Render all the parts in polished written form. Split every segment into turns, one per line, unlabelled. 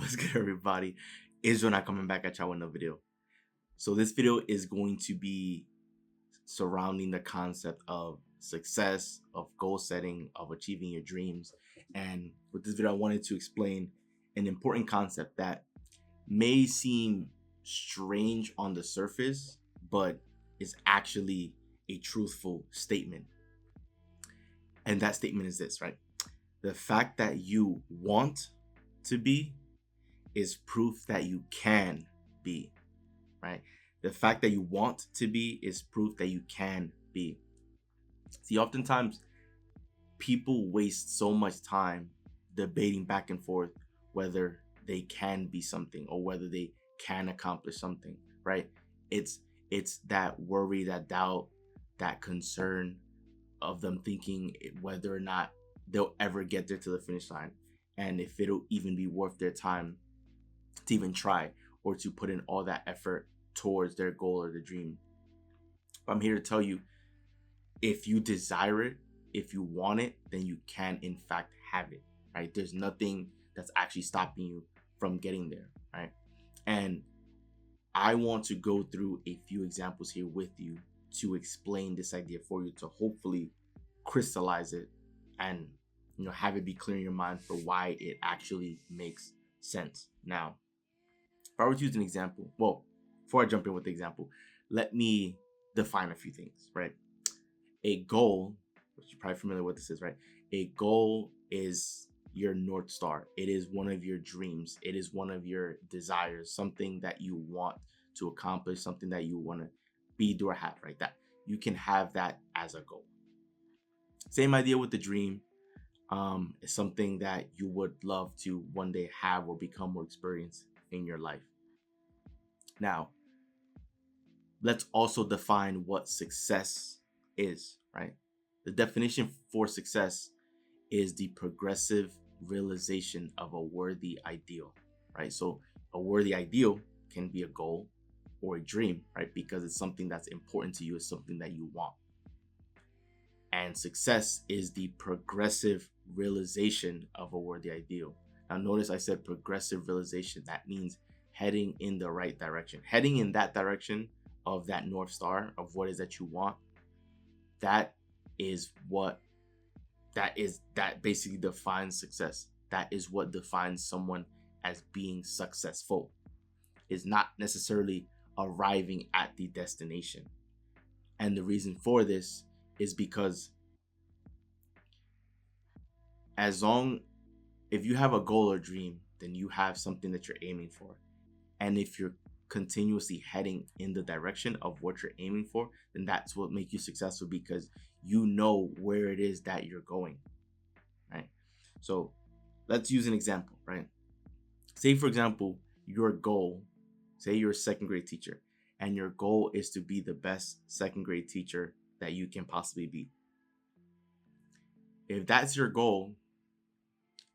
What's good, everybody? Israel not coming back at y'all with another video. So this video is going to be surrounding the concept of success, of goal setting, of achieving your dreams. And with this video, I wanted to explain an important concept that may seem strange on the surface, but is actually a truthful statement. And that statement is this, right? The fact that you want to be is proof that you can be, right? The fact that you want to be is proof that you can be. See, oftentimes people waste so much time debating back and forth whether they can be something or whether they can accomplish something, right? It's that worry, that doubt, that concern of them thinking whether or not they'll ever get there to the finish line, and if it'll even be worth their time to even try or to put in all that effort towards their goal or the dream. But I'm here to tell you, if you desire it, if you want it, then you can in fact have it, right? There's nothing that's actually stopping you from getting there, right? And I want to go through a few examples here with you to explain this idea for you, to hopefully crystallize it and have it be clear in your mind for why it actually makes sense. Now, if I were to use an example, well, before I jump in with the example, let me define a few things, right? A goal, which you're probably familiar with this is, right? A goal is your North Star. It is one of your dreams. It is one of your desires, something that you want to accomplish, something that you want to be, do, or have, right? That you can have that as a goal. Same idea with the dream. It's something that you would love to one day have or become or experience in your life. Now, let's also define what success is, right? The definition for success is the progressive realization of a worthy ideal, right? So a worthy ideal can be a goal or a dream, right? Because it's something that's important to you, it's something that you want. And success is the progressive realization of a worthy ideal. Now, notice I said progressive realization. That means heading in the right direction, heading in that direction of that North Star of what is that you want. That basically defines success. That is what defines someone as being successful. Is not necessarily arriving at the destination. And the reason for this is because if you have a goal or dream, then you have something that you're aiming for. And if you're continuously heading in the direction of what you're aiming for, then that's what makes you successful, because you know where it is that you're going, right? So let's use an example, right? Say, for example, your goal, say you're a second grade teacher, and your goal is to be the best second grade teacher that you can possibly be. If that's your goal,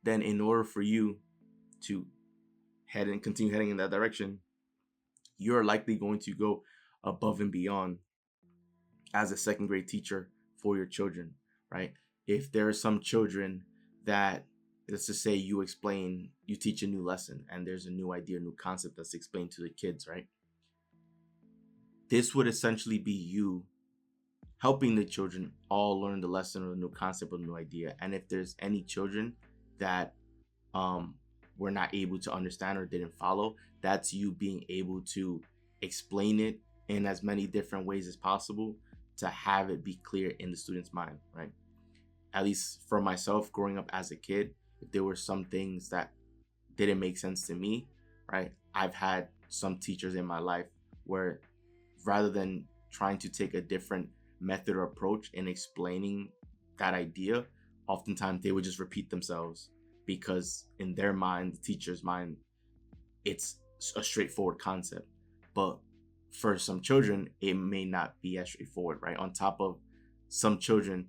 then in order for you to head and continue heading in that direction, you're likely going to go above and beyond as a second grade teacher for your children, right? If there are some children that, let's just say you teach a new lesson and there's a new idea, new concept that's explained to the kids, right? This would essentially be you helping the children all learn the lesson or the new concept or the new idea. And if there's any children that were not able to understand or didn't follow, that's you being able to explain it in as many different ways as possible to have it be clear in the student's mind, right? At least for myself, growing up as a kid, if there were some things that didn't make sense to me, right? I've had some teachers in my life where rather than trying to take a different method or approach in explaining that idea, oftentimes they would just repeat themselves, because in their mind, the teacher's mind, it's a straightforward concept. But for some children, it may not be as straightforward, right? On top of, some children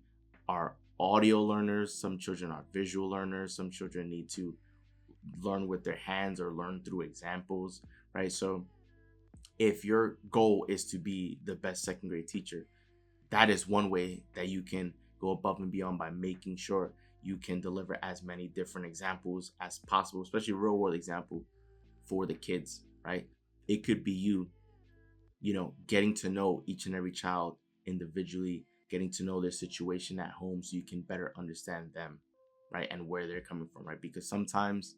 are audio learners, some children are visual learners, some children need to learn with their hands or learn through examples, right? So if your goal is to be the best second grade teacher, that is one way that you can go above and beyond, by making sure you can deliver as many different examples as possible, especially real world example for the kids, right? It could be getting to know each and every child individually, getting to know their situation at home so you can better understand them, right? And where they're coming from, right? Because sometimes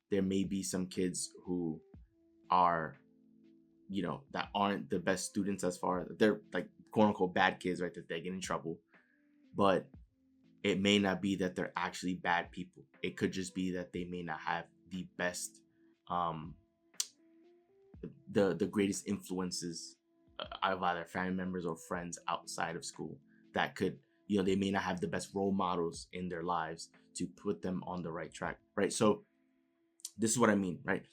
there may be some kids who are, that aren't the best students, as far as they're like quote unquote bad kids, right? That they get in trouble. But it may not be that they're actually bad people. It could just be that they may not have the best, um, the greatest influences out of either family members or friends outside of school. That could, they may not have the best role models in their lives to put them on the right track, right? So this is what I mean, right?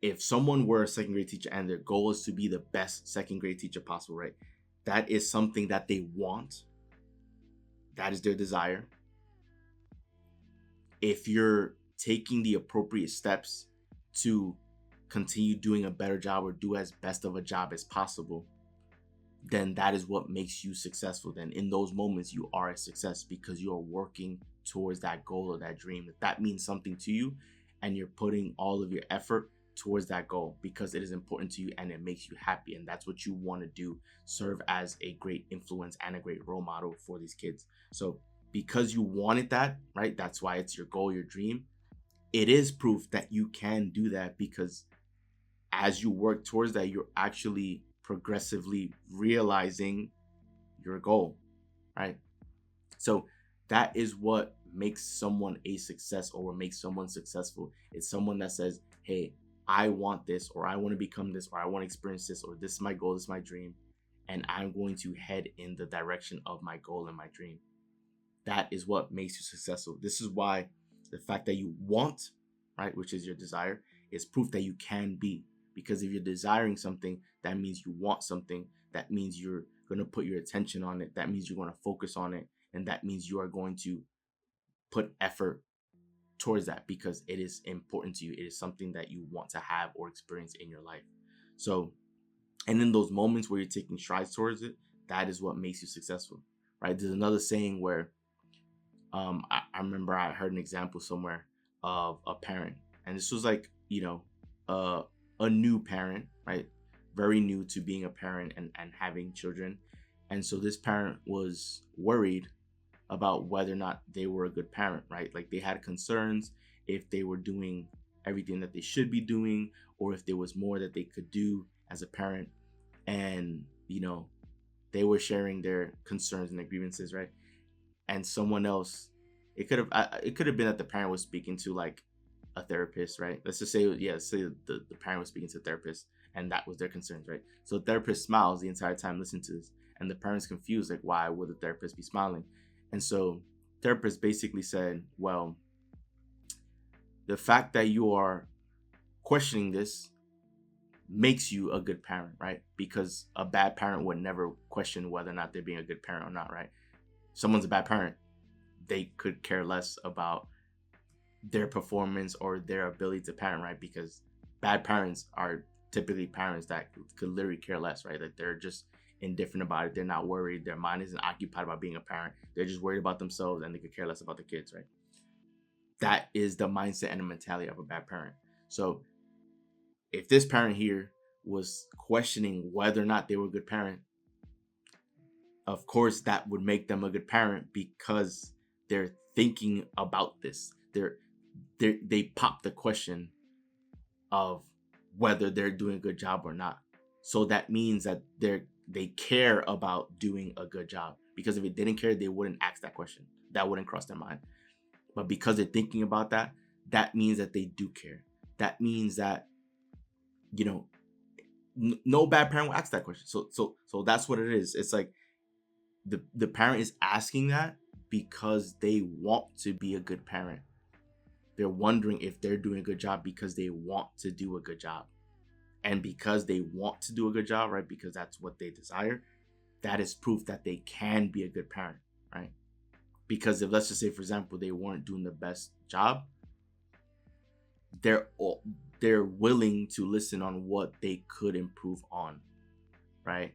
If someone were a second grade teacher and their goal is to be the best second grade teacher possible, right? That is something that they want. That is their desire. If you're taking the appropriate steps to continue doing a better job or do as best of a job as possible, then that is what makes you successful. Then in those moments, you are a success because you are working towards that goal or that dream. That means something to you, and you're putting all of your effort towards that goal because it is important to you and it makes you happy, and that's what you want to do. Serve as a great influence and a great role model for these kids. So because you wanted that, right? That's why it's your goal, your dream. It is proof that you can do that because as you work towards that, you're actually progressively realizing your goal, right? So that is what makes someone a success, or what makes someone successful. It's someone that says, hey, I want this, or I want to become this, or I want to experience this, or this is my goal, this is my dream, and I'm going to head in the direction of my goal and my dream. That is what makes you successful. This is why the fact that you want, right, which is your desire, is proof that you can be. Because if you're desiring something, that means you want something. That means you're going to put your attention on it. That means you're going to focus on it. And that means you are going to put effort towards that because it is important to you. It is something that you want to have or experience in your life. So, and in those moments where you're taking strides towards it, that is what makes you successful, right? There's another saying where I remember I heard an example somewhere of a parent, and this was like, a new parent, right? Very new to being a parent and having children. And so this parent was worried about whether or not they were a good parent, right? Like they had concerns if they were doing everything that they should be doing, or if there was more that they could do as a parent. And, they were sharing their concerns and their grievances, right? And someone else, it could have been that the parent was speaking to like a therapist, right? Let's just say, say the parent was speaking to a therapist and that was their concerns, right? So the therapist smiles the entire time listening to this, and the parent's confused, like, why would the therapist be smiling? And so therapist basically said, well, the fact that you are questioning this makes you a good parent, right? Because a bad parent would never question whether or not they're being a good parent or not, right? Someone's a bad parent, they could care less about their performance or their ability to parent, right? Because bad parents are typically parents that could literally care less, right? Like they're just indifferent about it. They're not worried. Their mind isn't occupied about being a parent. They're just worried about themselves and they could care less about the kids, right? That is the mindset and the mentality of a bad parent. So if this parent here was questioning whether or not they were a good parent, of course that would make them a good parent because they're thinking about this. They pop the question of whether they're doing a good job or not. So that means that they care about doing a good job, because if it didn't care, they wouldn't ask that question. That wouldn't cross their mind. But because they're thinking about that, that means that they do care. That means that, no bad parent will ask that question. So that's what it is. It's like the parent is asking that because they want to be a good parent. They're wondering if they're doing a good job because they want to do a good job. And because they want to do a good job, right? Because that's what they desire, that is proof that they can be a good parent, right? Because if, let's just say, for example, they weren't doing the best job, they're willing to listen on what they could improve on, right?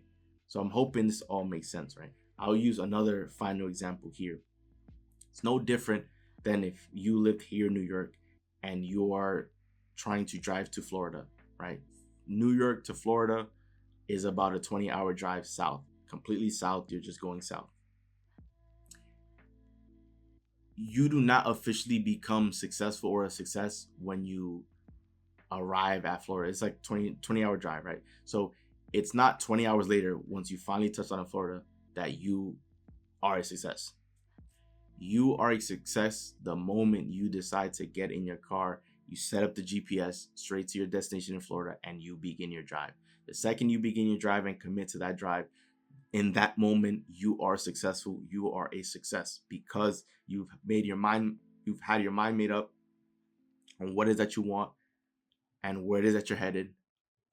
So I'm hoping this all makes sense, right? I'll use another final example here. It's no different then if you lived here in New York and you are trying to drive to Florida, right? New York to Florida is about a 20-hour drive south, completely south. You're just going south. You do not officially become successful or a success when you arrive at Florida. It's like 20-hour drive, right? So it's not 20 hours later, once you finally touch down in Florida, that you are a success. You are a success the moment you decide to get in your car, you set up the GPS straight to your destination in Florida, and you begin your drive. The second you begin your drive and commit to that drive, in that moment, you are successful. You are a success because you've had your mind made up on what it is that you want and where it is that you're headed,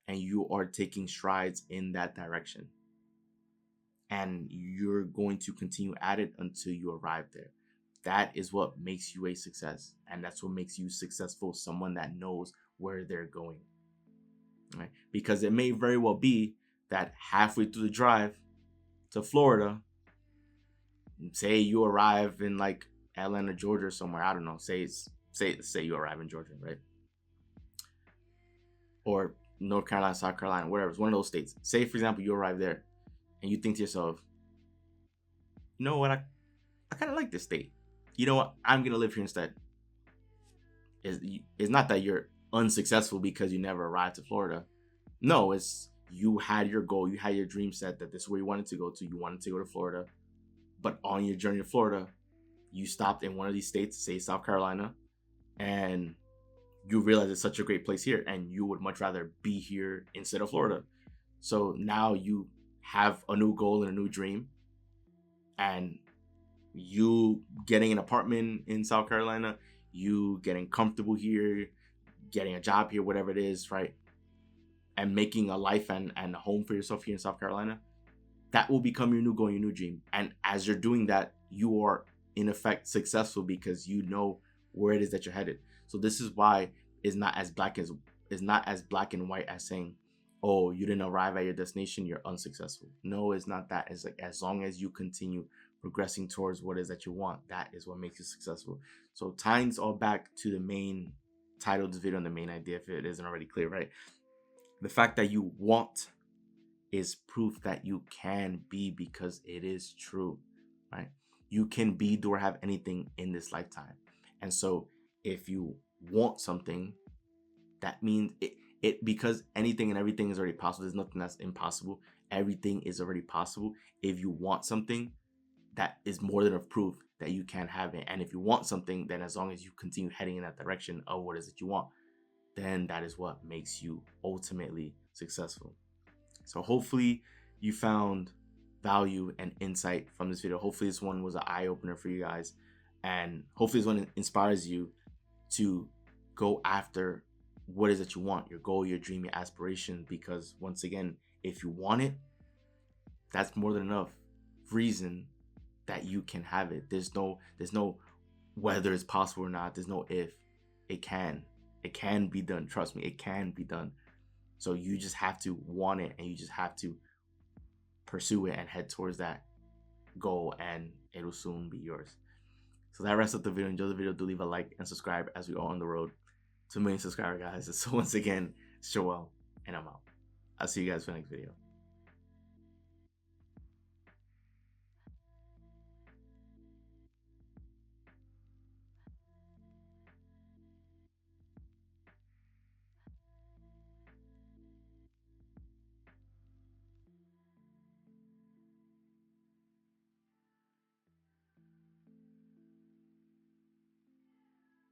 and you are taking strides in that direction. And you're going to continue at it until you arrive there. That is what makes you a success. And that's what makes you successful, someone that knows where they're going. Right? Because it may very well be that halfway through the drive to Florida, say you arrive in like Atlanta, Georgia, or somewhere. I don't know. Say you arrive in Georgia, right? Or North Carolina, South Carolina, whatever. It's one of those states. Say, for example, you arrive there and you think to yourself, you know what? I kind of like this state. You know what? I'm going to live here instead. It's not that you're unsuccessful because you never arrived to Florida. No, it's you had your goal. You had your dream set that this is where you wanted to go to. You wanted to go to Florida. But on your journey to Florida, you stopped in one of these states, say South Carolina, and you realize it's such a great place here and you would much rather be here instead of Florida. So now you have a new goal and a new dream, and you getting an apartment in South Carolina, you getting comfortable here, getting a job here, whatever it is, right? And making a life and a home for yourself here in South Carolina, that will become your new goal, your new dream. And as you're doing that, you are in effect successful because you know where it is that you're headed. So this is why it's not as black and white as saying, oh, you didn't arrive at your destination, you're unsuccessful. No, it's not that. It's like as long as you continue progressing towards what it is that you want, that is what makes you successful. So tying this all back to the main title of this video and the main idea, if it isn't already clear, right? The fact that you want is proof that you can be, because it is true, right? You can be, do, or have anything in this lifetime. And so if you want something, that means it because anything and everything is already possible. There's nothing that's impossible. Everything is already possible. If you want something, that is more than a proof that you can have it. And if you want something, then as long as you continue heading in that direction of what is it you want, then that is what makes you ultimately successful. So hopefully you found value and insight from this video. Hopefully this one was an eye-opener for you guys. And hopefully this one inspires you to go after what is it you want, your goal, your dream, your aspiration. Because once again, if you want it, that's more than enough reason that you can have it. There's no whether it's possible or not. There's no if. It can be done. Trust me, it can be done. So you just have to want it, and you just have to pursue it and head towards that goal, and it'll soon be yours. So that wraps up the video. Enjoy the video. Do leave a like and subscribe as we are on the road to 1 million subscribers, guys. So once again, it's Joel, and I'm out. I'll see you guys for the next video.